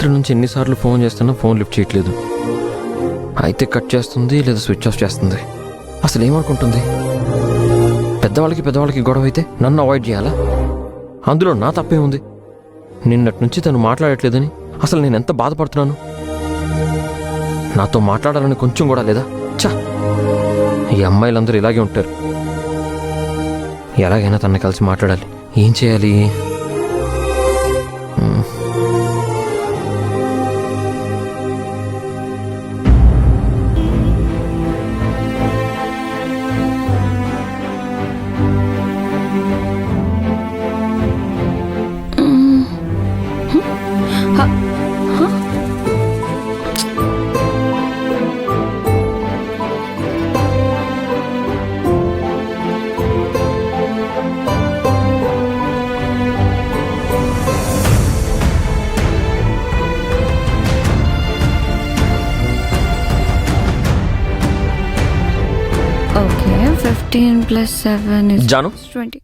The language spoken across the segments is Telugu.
రాత్రి నుంచి ఎన్నిసార్లు ఫోన్ చేస్తున్నా ఫోన్ లిఫ్ట్ చేయట్లేదు. అయితే కట్ చేస్తుంది లేదా స్విచ్ ఆఫ్ చేస్తుంది. అసలు ఏమనుకుంటుంది? పెద్దవాళ్ళకి గొడవ అయితే నన్ను అవాయిడ్ చేయాలా? అందులో నా తప్పేముంది? నిన్నటి నుంచి తను మాట్లాడట్లేదని అసలు నేను ఎంత బాధపడుతున్నాను. నాతో మాట్లాడాలని కొంచెం కూడా లేదా? చా, ఈ అమ్మాయిలందరూ ఇలాగే ఉంటారు. ఎలాగైనా తనని కలిసి మాట్లాడాలి. ఏం చేయాలి? Okay, 15 plus 7 is Janu 20.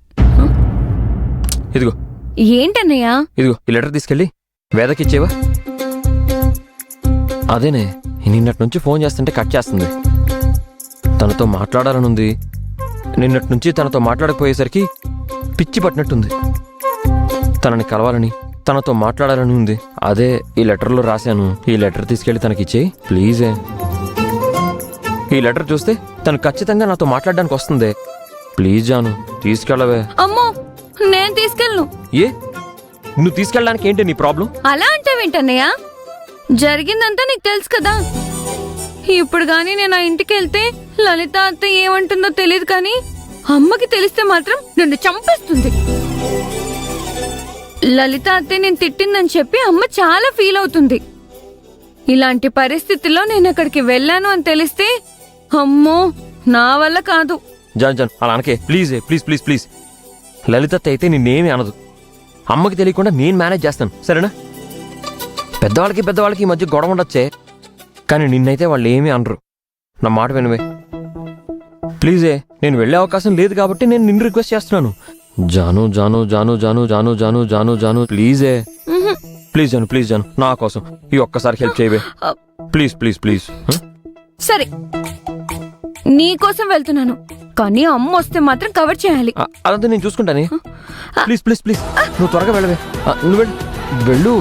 ఇదిగో ఏంటన్నయ్యా? ఇదిగో ఈ లెటర్ తీసుకెళ్ళి వేదకి ఇచ్చేవా? అదేనే, నిన్నటి నుంచి ఫోన్ చేస్తుంటే కట్ చేస్తుంది. తనతో మాట్లాడాలనుంది. నిన్నటి నుంచి తనతో మాట్లాడకపోయేసరికి పిచ్చి పట్టినట్టుంది. తనని కలవాలని, తనతో మాట్లాడాలని ఉంది. అదే ఈ లెటర్లో రాశాను. ఈ లెటర్ తీసుకెళ్ళి తనకిచ్చేయి ప్లీజే. ఈ లెటర్ చూస్తే తను ఖచ్చితంగా నాతో మాట్లాడడానికి వస్తుంది. ప్లీజ్ జాను, తీసుకెళ్ళవే. అమ్మో, నేను తీసుకెళ్ళను. ఏ, నువ్వు తీసుకెళ్ళడానికి ఏంటి నీ ప్రాబ్లం? అలా అంటావేంటన్నయ్యా? జరిగిందంతా నీకు తెలుసు కదా. ఇప్పుడు గాని నేను ఆ ఇంటికి వెళ్తే లలిత అత్త ఏమంటుందో తెలియదు, కానీ అమ్మకి తెలిస్తే మాత్రం నన్ను చంపేస్తుంది. లలిత అత్తే నేను తిట్టిందని చెప్పి అమ్మ చాలా ఫీల్ అవుతుంది. ఇలాంటి పరిస్థితుల్లో నేను అక్కడికి వెళ్ళాను అని తెలిస్తే అమ్మో, నా వల్ల కాదు. జాన్ అలా అనకే ప్లీజ్. ప్లీజ్ లలిత అయితే నిన్నేమీ అనదు. అమ్మకి తెలియకుండా నేను మేనేజ్ చేస్తాను, సరేనా? పెద్దవాళ్ళకి ఈ మధ్య గొడవ ఉండొచ్చే, కానీ నిన్నైతే వాళ్ళు ఏమీ అనరు. నా మాట వినవే ప్లీజే. నేను వెళ్ళే అవకాశం లేదు కాబట్టి నేను నిన్ను రిక్వెస్ట్ చేస్తున్నాను. జాను జాను జాను జాను జాను జాను జాను జాను ప్లీజే. ప్లీజ్ జాను నా కోసం ఈ ఒక్కసారి హెల్ప్ చేయవే ప్లీజ్. సరే, నీకోసం వెళ్తున్నాను, కానీ అమ్మ వస్తే మాత్రం కవర్ చేయాలి. అదంతా నేను చూసుకుంటానే. ప్లీజ్ నువ్వు త్వరగా వెళ్ళవే. నువ్వు వెళ్ళు.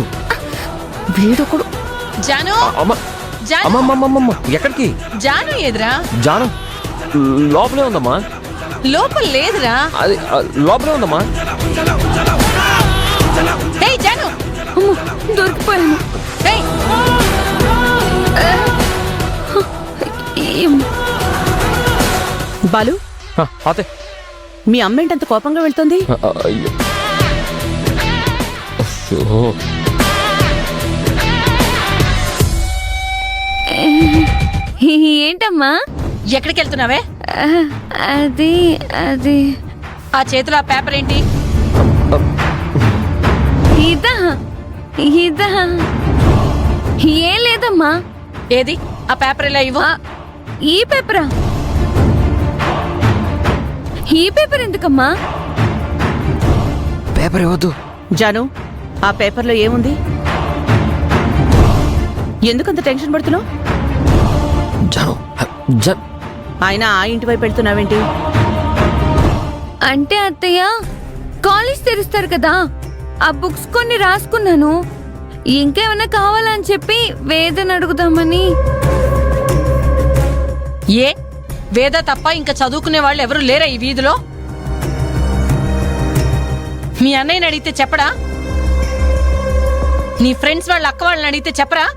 వీడొకడు. జాను, అమ్మమ్మమ్మమ్మ, ఎక్కడికి? జాను ఎదురా? జాను లోపలే ఉందమ్మా. లోపల లేదురా. అది లోపలే ఉందమ్మా. జాను, అమ్మో, దొరికిపోయాను. బాలు, అతే మీ అమ్మ ఏంటంత కోపంగా వెళ్తుంది? ఏంటమ్మా? ఎక్కడికి వెళ్తున్నావే? అది ఆ చేతిలో ఆ పేపర్ ఏంటి? ఇదా ఏం లేదమ్మా. ఏది ఆ పేపర్? ఇలా ఇవ్వు. ఈ పేపరా? ఈ పేపర్ ఎందుకమ్మా? పేపర్ ఇవ్వద్దు. జాను, ఆ పేపర్లో ఏముంది? ఎందుకంత టెన్షన్ పడుతున్నావు? జాను ఆయన ఆ ఇంటి వైపు వెళ్తున్నావేంటి? అంటే అత్తయ్య, కాలేజ్ తెరుస్తారు కదా, ఆ బుక్స్ కొన్ని రాసుకున్నాను. ఇంకేమైనా కావాలని చెప్పి వేదన అడుగుదామని. ఏ వేద తప్ప ఇంకా చదువుకునే వాళ్ళు ఎవరు లేరా ఈ వీధిలో? మీ అన్నయ్యని అడిగితే చెప్పడా? నీ ఫ్రెండ్స్ వాళ్ళ అక్క వాళ్ళని అడిగితే చెప్పరా?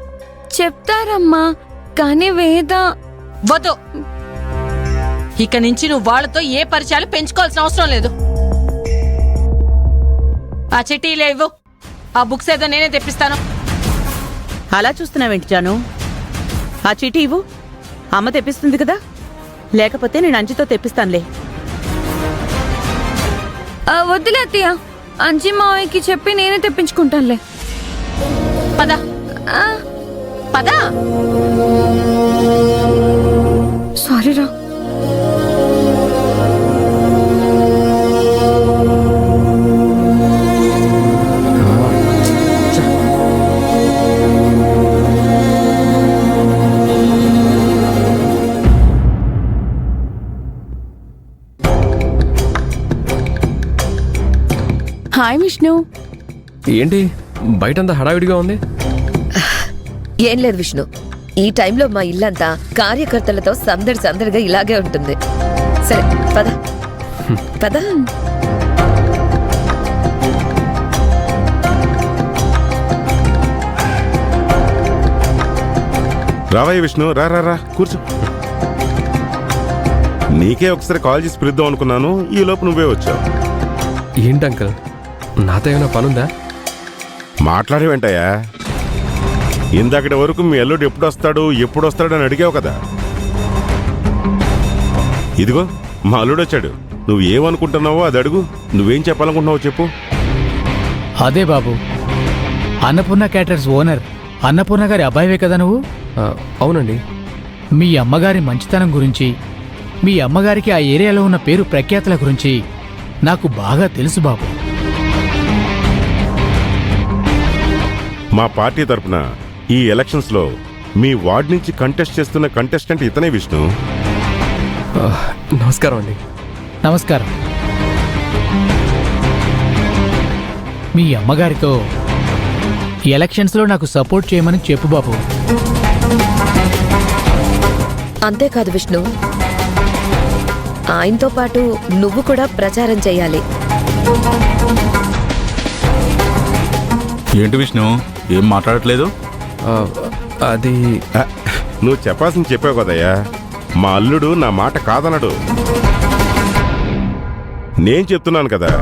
చెప్తారమ్మా, కానీ వేద వద్దు. ఇక నుంచి నువ్వు వాళ్ళతో ఏ పరిచయాలు పెంచుకోవాల్సిన అవసరం లేదు. ఆ చిట్టీలే ఇవ్వు. ఆ బుక్స్ ఏదో నేనే తెప్పిస్తాను. అలా చూస్తున్నావేంటి జాను? ఆ చీటీ ఇవ్వు. అమ్మ తెప్పిస్తుంది కదా, లేకపోతే నేను అంజితో తెప్పిస్తానులే. వద్దులే అత్తయ్య, అంజి మావయ్యకి చెప్పి నేనే తెప్పించుకుంటానులే. పద పద. సారీరా. హాయ్ విష్ణు. ఏంటి బయటంతా హడావిడిగా ఉంది? ఏం లేదు విష్ణు, ఈ టైంలో మా ఇల్లంతా కార్యకర్తలతో సందడిగా ఇలాగే ఉంటుంది. సరే పద పద. రావయ్య విష్ణు, రా రా రా కూర్చో. నీకే ఒకసారి కాల్ చేసి పిలుద్దాం అనుకున్నాను, ఈ లోపు నువ్వే వచ్చావు. ఏంటి అంకుల్, నాతో ఏమైనా పనుందా? మాట్లాడేవేంటయ్యా? ఇందాకటి వరకు మీ అల్లుడు ఎప్పుడు వస్తాడు అని అడిగావు కదా. ఇదిగో మా అల్లుడు వచ్చాడు. నువ్వేమనుకుంటున్నావో అది అడుగు. నువ్వేం చెప్పాలనుకుంటున్నావో చెప్పు. అదే బాబు, అన్నపూర్ణ క్యాటర్స్ ఓనర్ అన్నపూర్ణ గారి అబ్బాయివే కదా నువ్వు? అవునండి. మీ అమ్మగారి మంచితనం గురించి, మీ అమ్మగారికి ఆ ఏరియాలో ఉన్న పేరు ప్రఖ్యాతుల గురించి నాకు బాగా తెలుసు బాబు. మా పార్టీ తరపున ఈ ఎలక్షన్స్లో మీ వార్డ్ నుంచి కంటెస్ట్ చేస్తున్న కంటెస్టెంట్ ఇతనే విష్ణు. నమస్కారం అండి. నమస్కారం. మీ అమ్మగారితో ఎలక్షన్స్లో నాకు సపోర్ట్ చేయమని చెప్పు బాబు. అంతేకాదు విష్ణు, ఆయనతో పాటు నువ్వు కూడా ప్రచారం చేయాలి. ఏంటి విష్ణు, ఏం మాట్లాడట్లేదు? అది నువ్వు చెప్పాల్సింది చెప్పావు కదయ్యా. మా అల్లుడు నా మాట కాదనడు. నేను చెప్తున్నాను కదా,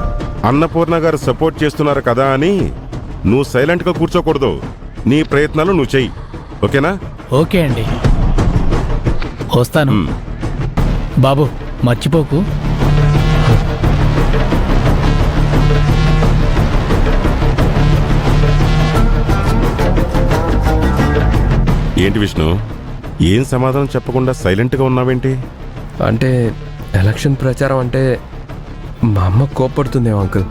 అన్నపూర్ణ గారు సపోర్ట్ చేస్తున్నారు కదా అని నువ్వు సైలెంట్గా కూర్చోకూడదు. నీ ప్రయత్నాలు నువ్వు చెయ్యి, ఓకేనా? ఓకే అండి, వస్తాను. బాబు మర్చిపోకు. ఏంటి విష్ణు, ఏం సమాధానం చెప్పకుండా సైలెంట్గా ఉన్నావేంటి? అంటే ఎలక్షన్ ప్రచారం అంటే మా అమ్మ కోప్పడుతుందేమో అంకుల్.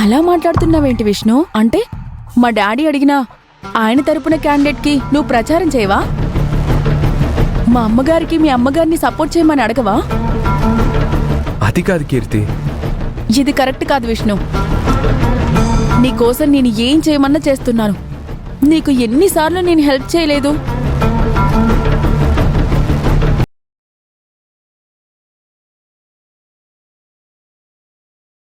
అలా మాట్లాడుతున్నావేంటి విష్ణు? అంటే మా డాడీ అడిగినా ఆయన తరపున క్యాండిడేట్కి నువ్వు ప్రచారం చేయవా? మా అమ్మగారికి మీ అమ్మగారిని సపోర్ట్ చేయమని అడగవా? అది కాదు కీర్తి. ఇది కరెక్ట్ కాదు విష్ణు. నీకోసం నేను ఏం చేయమన్నా చేస్తున్నాను. నీకు ఎన్నిసార్లు నేను హెల్ప్ చేయలేదు?